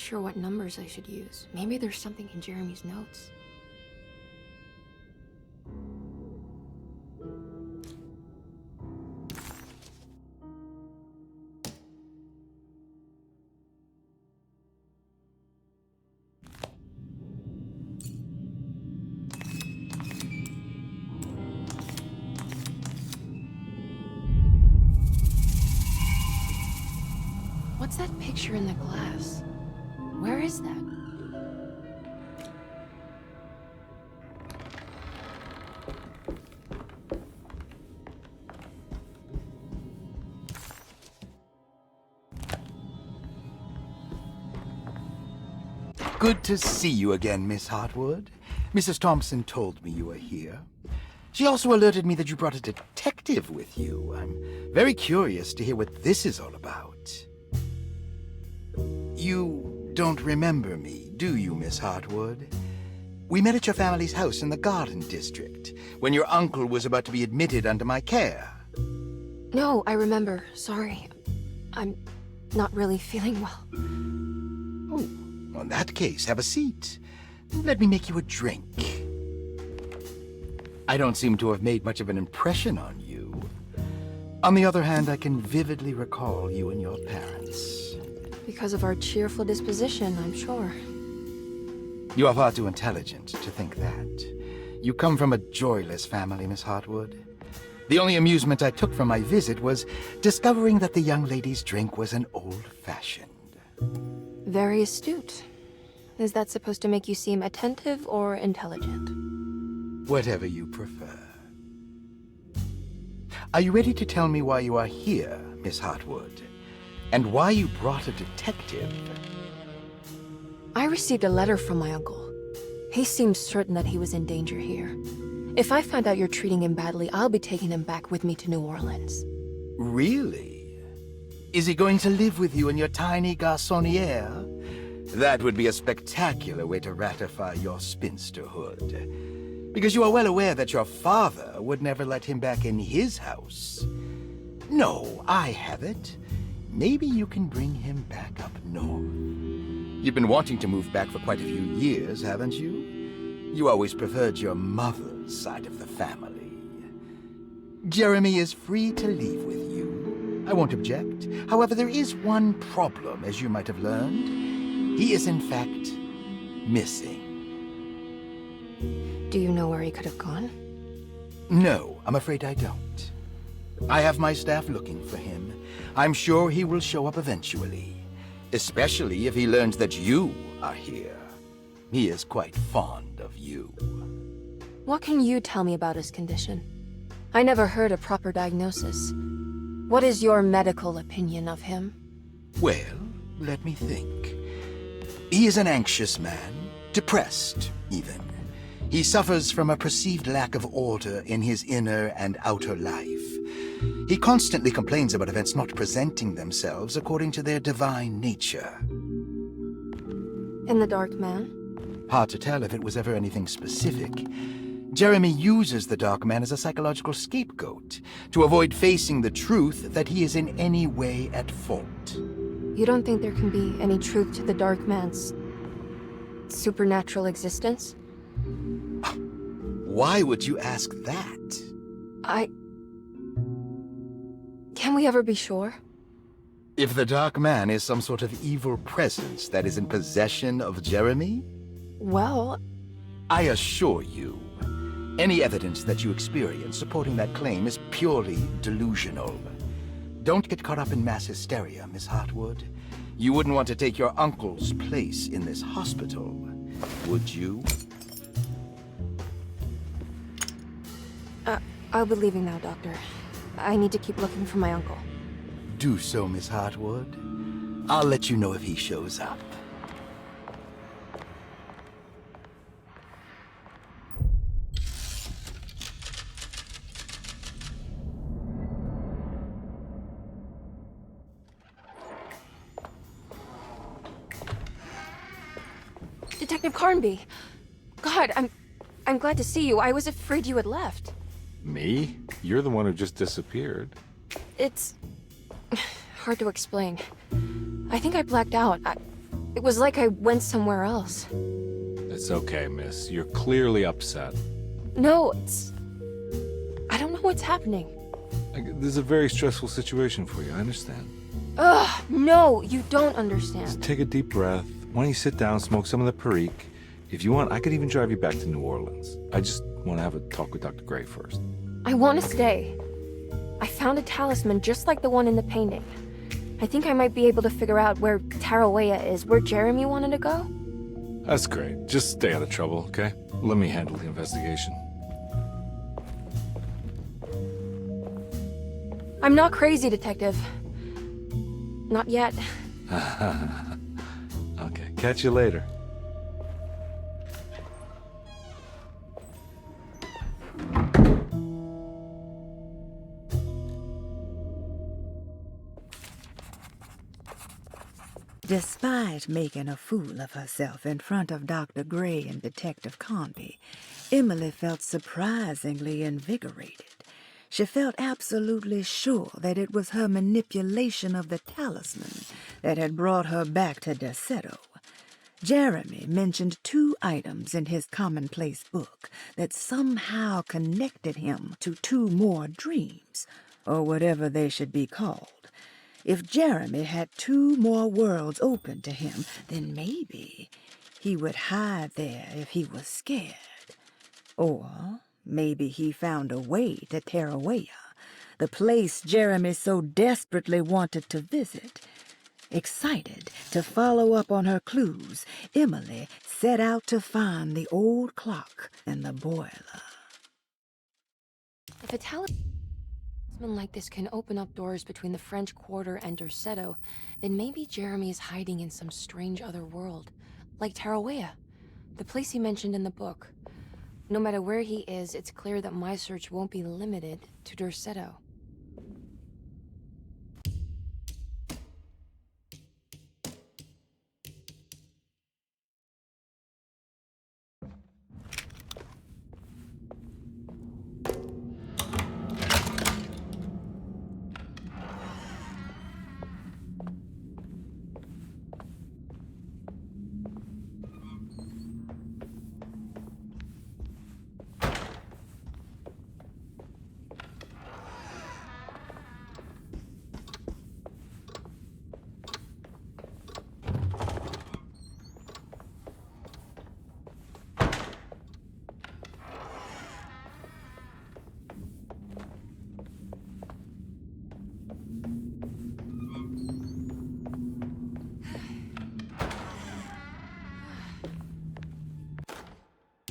sure what numbers I should use. Maybe there's something in Jeremy's notes. What's that picture in the glass? Where is that? Good to see you again, Miss Hартвуд. Mrs. Thompson told me you were here. She also alerted me that you brought a detective with you. I'm very curious to hear what this is all about. You don't remember me, do you, Miss Hартвуд? We met at your family's house in the Garden District, when your uncle was about to be admitted under my care. No, I remember. Sorry. I'm not really feeling well. Oh, well, in that case, have a seat. Let me make you a drink. I don't seem to have made much of an impression on you. On the other hand, I can vividly recall you and your parents. Because of our cheerful disposition, I'm sure. You are far too intelligent to think that. You come from a joyless family, Miss Hартвуд. The only amusement I took from my visit was discovering that the young lady's drink was an old-fashioned. Very astute. Is that supposed to make you seem attentive or intelligent? Whatever you prefer. Are you ready to tell me why you are here, Miss Hартвуд? And why you brought a detective? I received a letter from my uncle. He seems certain that he was in danger here. If I find out you're treating him badly, I'll be taking him back with me to New Orleans. Really? Is he going to live with you in your tiny garçonniere? That would be a spectacular way to ratify your spinsterhood. Because you are well aware that your father would never let him back in his house. No, I have it. Maybe you can bring him back up north. You've been wanting to move back for quite a few years, haven't you? You always preferred your mother's side of the family. Jeremy is free to leave with you. I won't object. However, there is one problem, as you might have learned. He is, in fact, missing. Do you know where he could have gone? No, I'm afraid I don't. I have my staff looking for him. I'm sure he will show up eventually. Especially if he learns that you are here. He is quite fond of you. What can you tell me about his condition? I never heard a proper diagnosis. What is your medical opinion of him? Well, let me think. He is an anxious man, depressed, even. He suffers from a perceived lack of order in his inner and outer life. He constantly complains about events not presenting themselves according to their divine nature. And the Dark Man? Hard to tell if it was ever anything specific. Jeremy uses the Dark Man as a psychological scapegoat to avoid facing the truth that he is in any way at fault. You don't think there can be any truth to the Dark Man's supernatural existence? Why would you ask that? Can we ever be sure? If the Dark Man is some sort of evil presence that is in possession of Jeremy? Well, I assure you, any evidence that you experience supporting that claim is purely delusional. Don't get caught up in mass hysteria, Miss Hартвуд. You wouldn't want to take your uncle's place in this hospital, would you? I'll be leaving now, Doctor. I need to keep looking for my uncle. Do so, Miss Hартвуд. I'll let you know if he shows up. Detective Karnbi! God, I'm glad to see you. I was afraid you had left. Me? You're the one who just disappeared. It's hard to explain. I think I blacked out. It was like I went somewhere else. It's okay, miss. You're clearly upset. No, it's... I don't know what's happening. This is a very stressful situation for you, I understand. Ugh, no, you don't understand. Just take a deep breath. Why don't you sit down, smoke some of the Perique? If you want, I could even drive you back to New Orleans. I just want to have a talk with Dr. Gray first. I want to stay. I found a talisman just like the one in the painting. I think I might be able to figure out where Tarawea is, where Jeremy wanted to go. That's great. Just stay out of trouble, okay? Let me handle the investigation. I'm not crazy, Detective. Not yet. Okay, catch you later. Despite making a fool of herself in front of Dr. Gray and Detective Karnbi, Emily felt surprisingly invigorated. She felt absolutely sure that it was her manipulation of the talisman that had brought her back to Dersето. Jeremy mentioned 2 items in his commonplace book that somehow connected him to 2 more dreams, or whatever they should be called. If Jeremy had 2 more worlds open to him, then maybe he would hide there if he was scared. Or maybe he found a way to Tarawea, the place Jeremy so desperately wanted to visit. Excited to follow up on her clues, Emily set out to find the old clock and the boiler. If a talisman like this can open up doors between the French Quarter and Dersetto, then maybe Jeremy is hiding in some strange other world, like Tarawea, the place he mentioned in the book. No matter where he is, it's clear that my search won't be limited to Dersetto.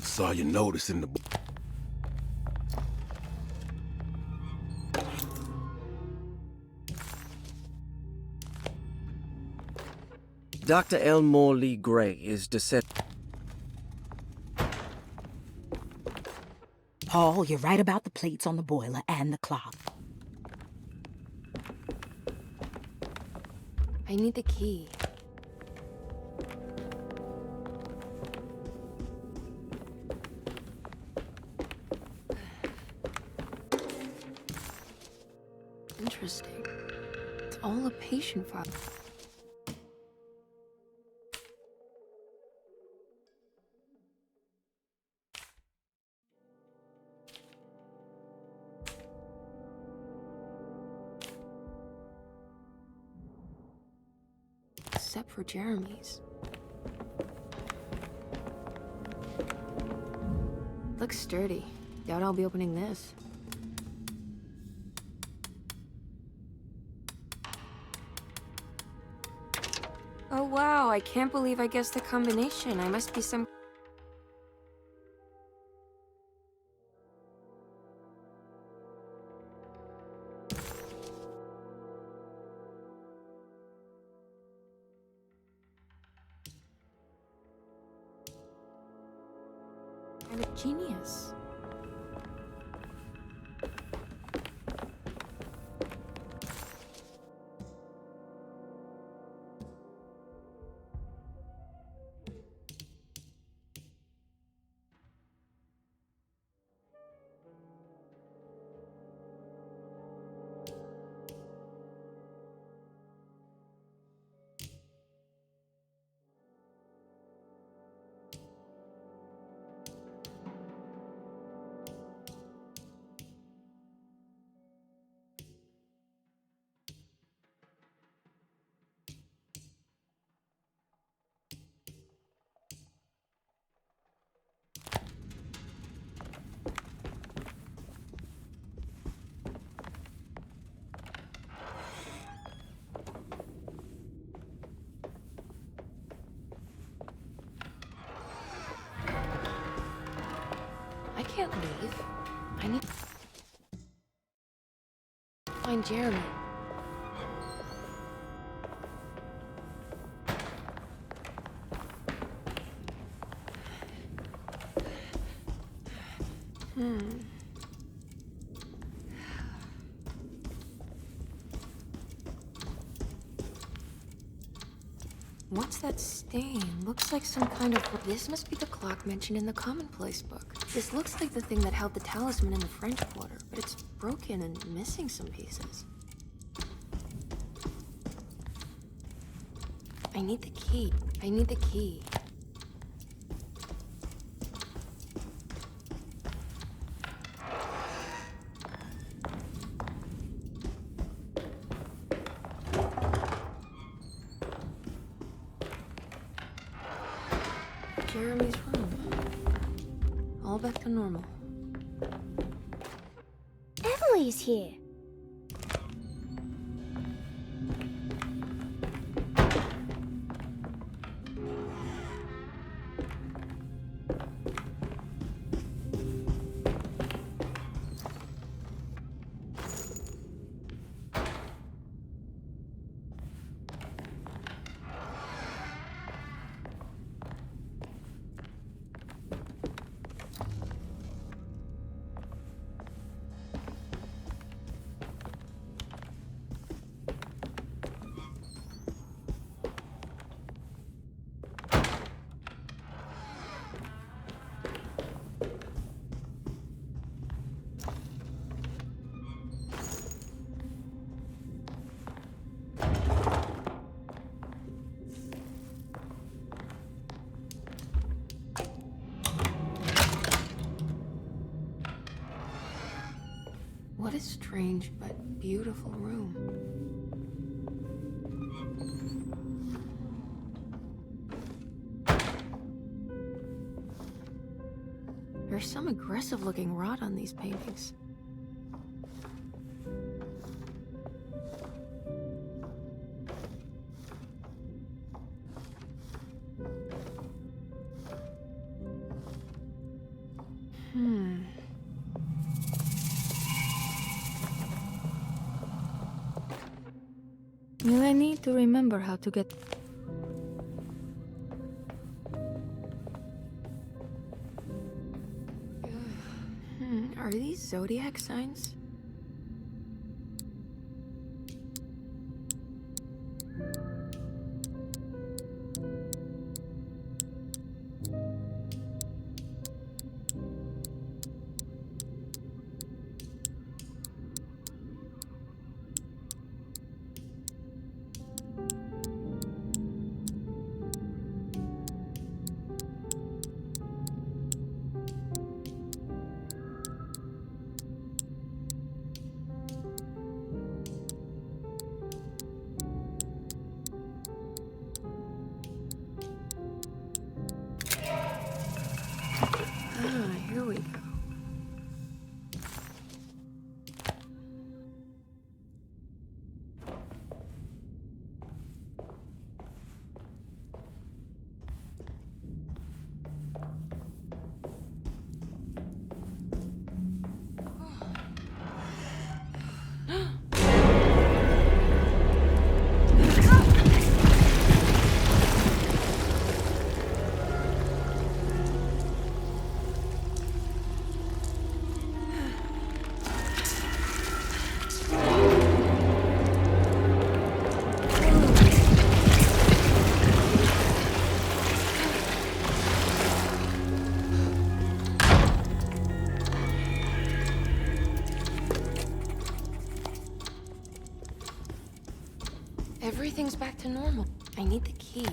Saw your notice in the book. Dr. Elmore Lee Gray is Dersetto. Paul, you're right about the plates on the boiler and the clock. I need the key. Interesting. It's all a patient file. Except for Jeremy's. Looks sturdy. Doubt I'll be opening this. Oh wow, I can't believe I guessed the combination. I must be some... I'm a genius. can't leave. I need to find Jeremy. What's that stain? Looks like some kind of... This must be the clock mentioned in the commonplace book. This looks like the thing that held the talisman in the French Quarter, but it's broken and missing some pieces. I need the key. I need the key. Jeremy's room. All back to normal. Emily's here. What a strange but beautiful room. There's some aggressive-looking rot on these paintings. Will I need to remember how to get... Are these zodiac signs? Here we go. Everything's back to normal. I need the key.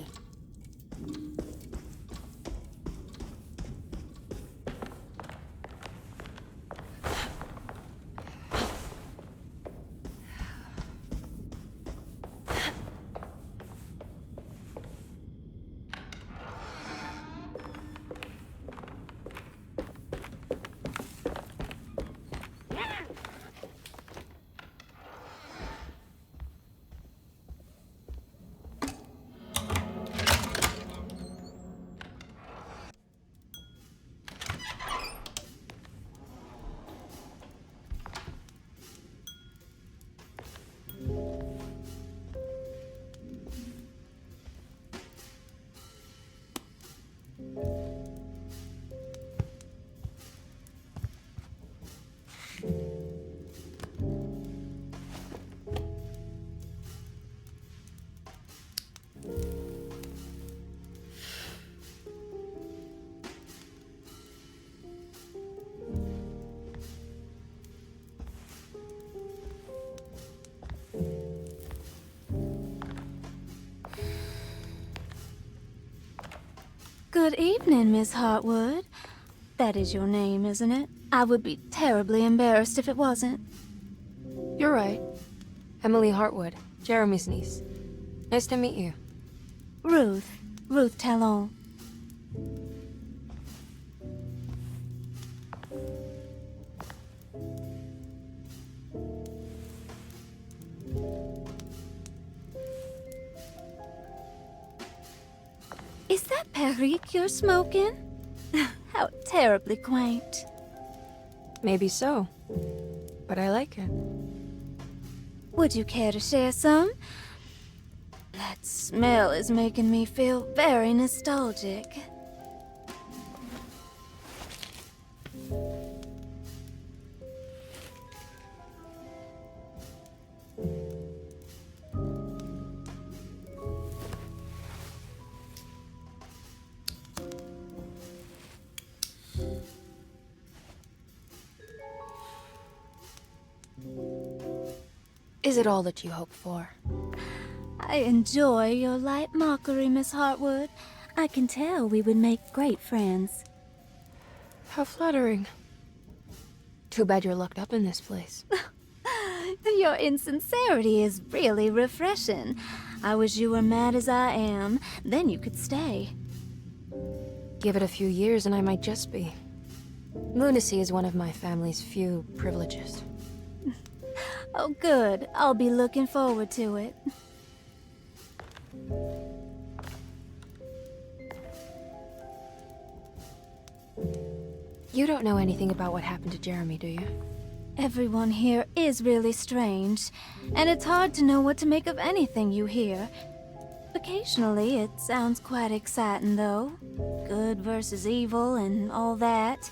Good evening, Miss Hartwood. That is your name, isn't it? I would be terribly embarrassed if it wasn't. You're right. Emily Hartwood, Jeremy's niece. Nice to meet you. Ruth Talon. Is that Perique you're smoking? How terribly quaint. Maybe so, but I like it. Would you care to share some? That smell is making me feel very nostalgic. Is it all that you hope for? I enjoy your light mockery, Miss Hartwood. I can tell we would make great friends. How flattering. Too bad you're locked up in this place. Your insincerity is really refreshing. I wish you were mad as I am. Then you could stay. Give it a few years and I might just be. Lunacy is one of my family's few privileges. Oh, good. I'll be looking forward to it. You don't know anything about what happened to Jeremy, do you? Everyone here is really strange, and it's hard to know what to make of anything you hear. Occasionally, it sounds quite exciting, though. Good versus evil and all that.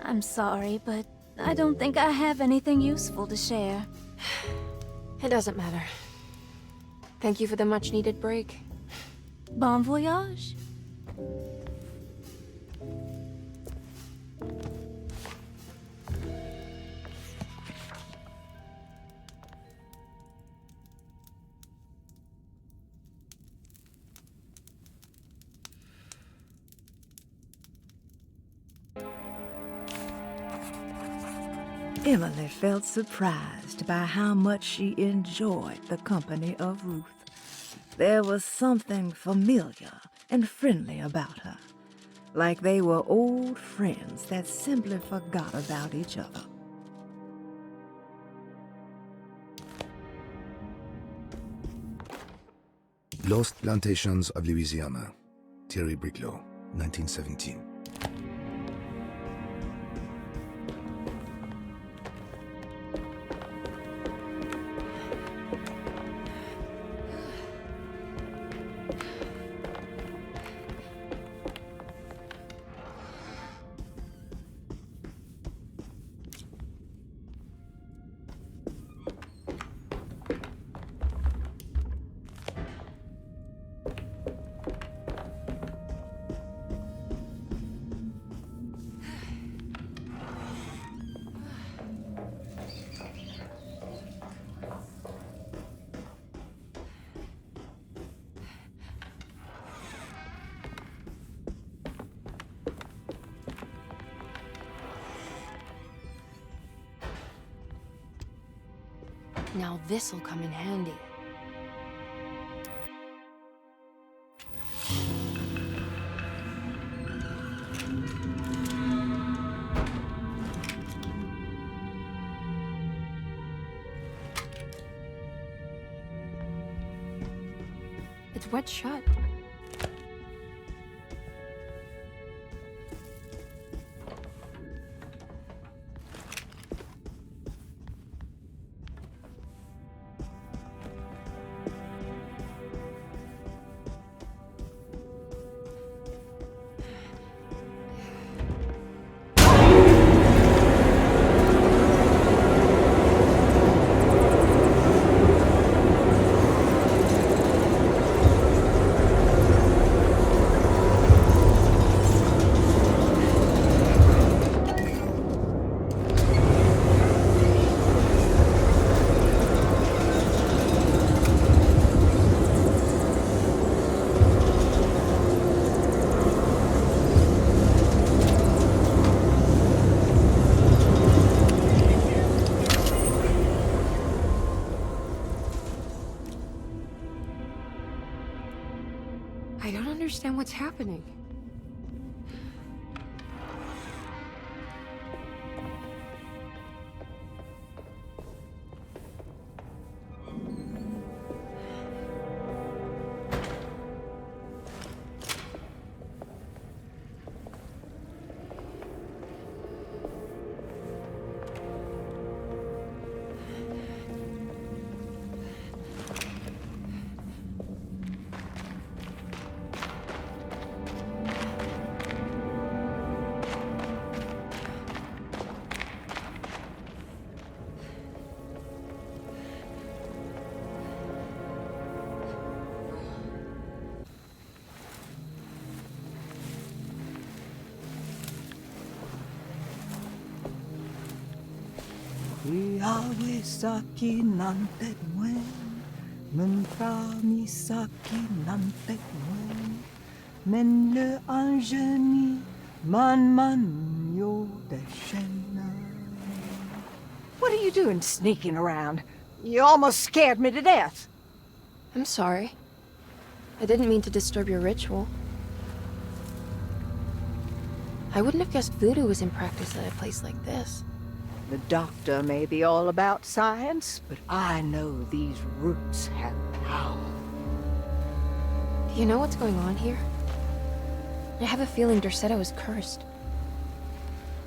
I'm sorry, but I don't think I have anything useful to share. It doesn't matter. Thank you for the much-needed break. Bon voyage. Emily felt surprised by how much she enjoyed the company of Ruth. There was something familiar and friendly about her, like they were old friends that simply forgot about each other. Lost Plantations of Louisiana, Thierry Briclot, 1917. Now this'll come in handy. It's wet shut. understand what's happening. Misaki nante mwen, Mumpa misaki nante mwen, Men le anjeni man yo deshena. What are you doing sneaking around? You almost scared me to death. I'm sorry. I didn't mean to disturb your ritual. I wouldn't have guessed voodoo was in practice at a place like this. The doctor may be all about science, but I know these roots have power. Do you know what's going on here? I have a feeling Derseto is cursed.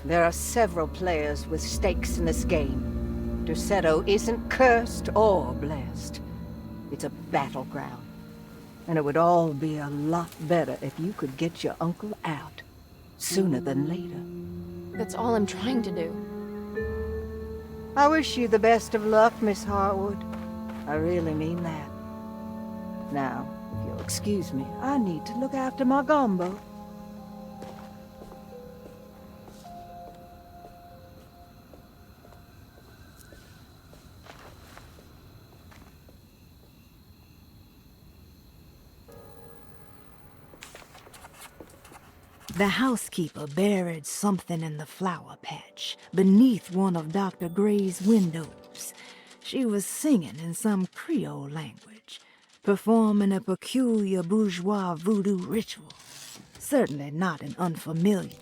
There are several players with stakes in this game. Derseto isn't cursed or blessed. It's a battleground. And it would all be a lot better if you could get your uncle out sooner than later. That's all I'm trying to do. I wish you the best of luck, Miss Hartwood. I really mean that. Now, if you'll excuse me, I need to look after my gumbo. The housekeeper buried something in the flower patch beneath one of Dr. Gray's windows. She was singing in some Creole language, performing a peculiar bourgeois voodoo ritual. Certainly not an unfamiliar.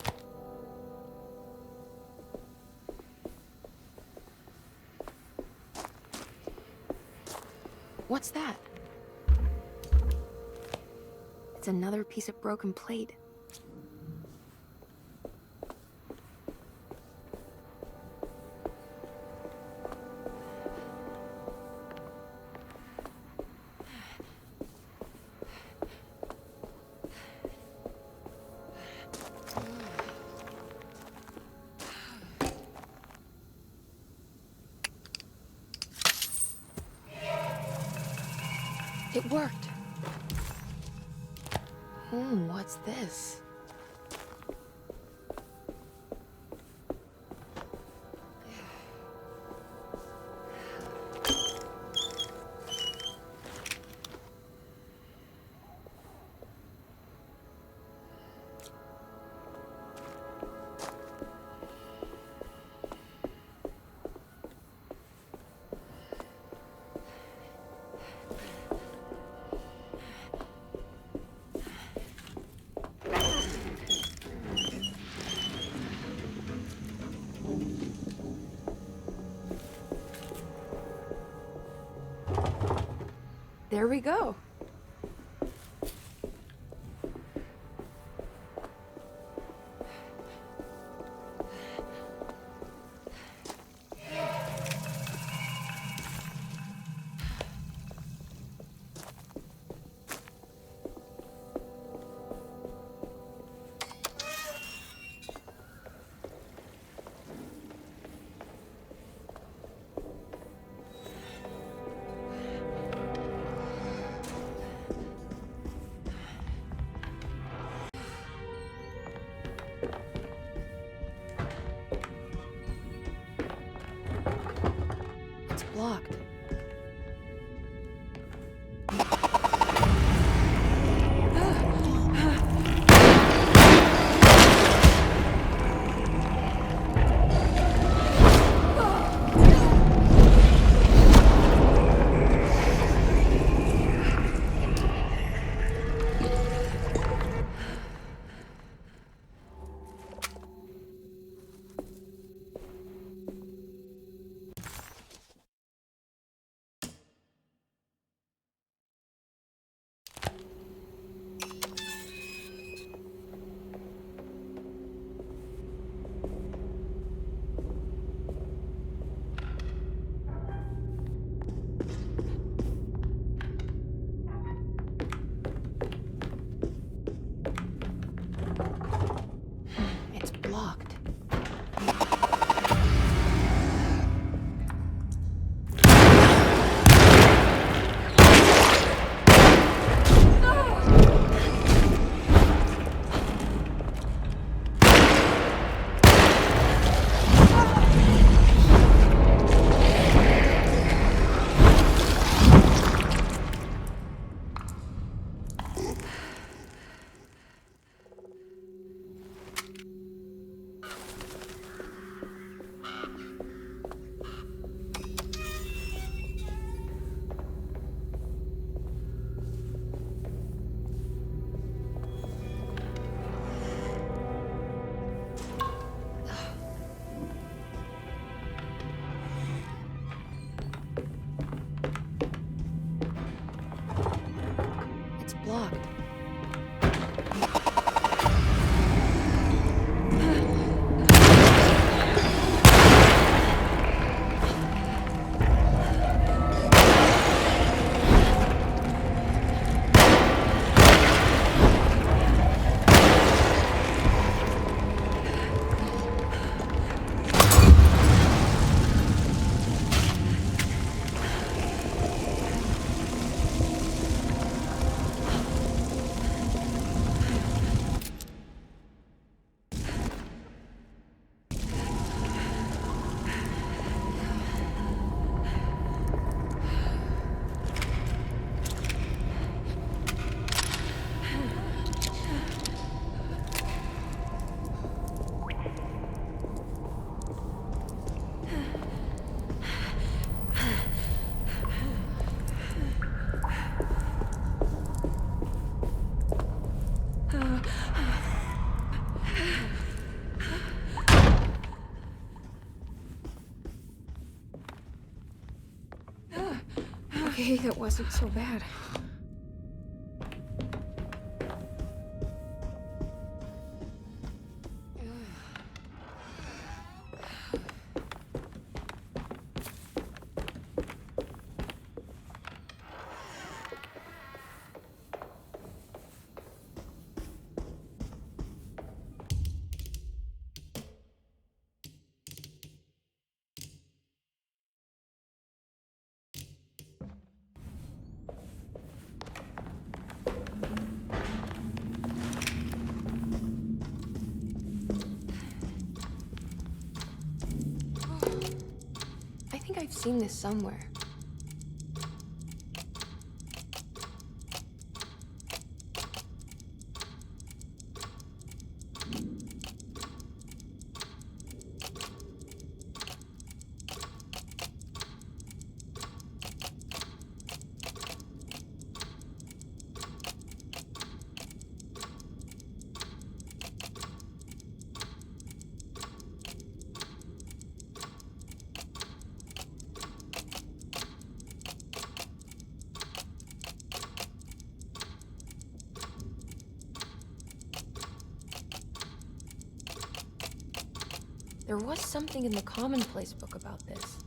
What's that? It's another piece of broken plate. It worked. What's this? There we go. Blocked. Okay, that wasn't so bad. I think I've seen this somewhere. There was something in the commonplace book about this.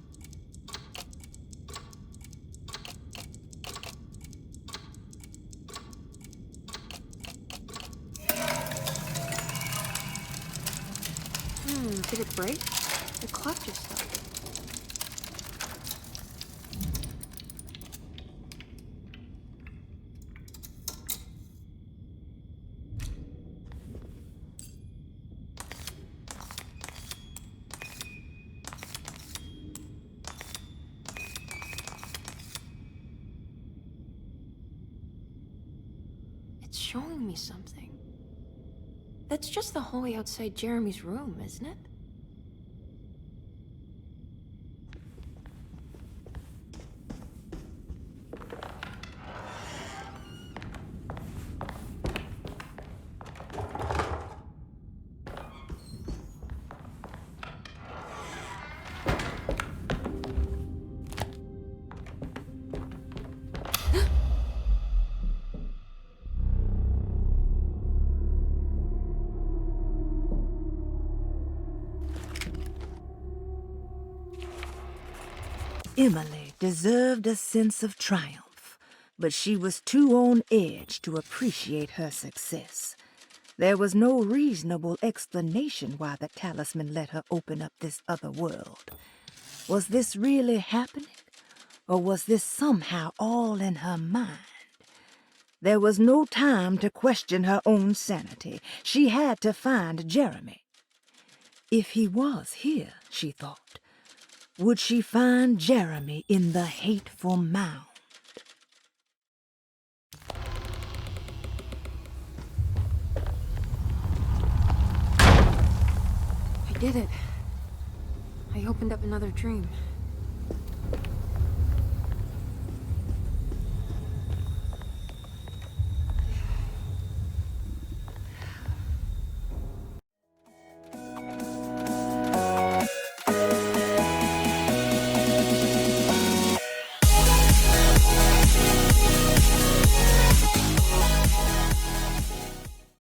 Did it break? The clock just stopped. It's showing me something. That's just the hallway outside Jeremy's room, isn't it? Emily deserved a sense of triumph, but she was too on edge to appreciate her success. There was no reasonable explanation why the talisman let her open up this other world. Was this really happening? Or was this somehow all in her mind? There was no time to question her own sanity. She had to find Jeremy. If he was here, she thought, would she find Jeremy in the hateful mound? I did it. I opened up another dream.